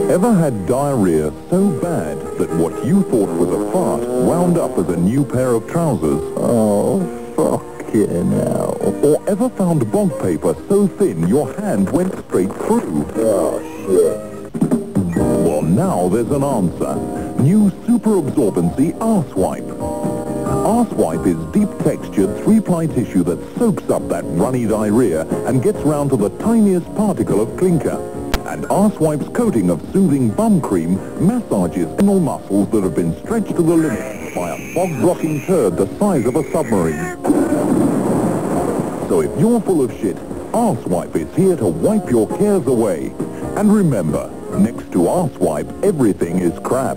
Ever had diarrhea so bad that what you thought was a fart wound up as a new pair of trousers? Oh, fucking hell. Or ever found bog paper so thin your hand went straight through? Oh, shit. Well, now there's an answer. New super absorbency Arsewipe. Arsewipe is deep-textured 3-ply tissue that soaks up that runny diarrhea and gets round to the tiniest particle of clinker. And Arsewipe's coating of soothing bum cream massages anal muscles that have been stretched to the limit by a fog-blocking turd the size of a submarine. So if you're full of shit, Arsewipe is here to wipe your cares away. And remember, next to Arsewipe, everything is crap.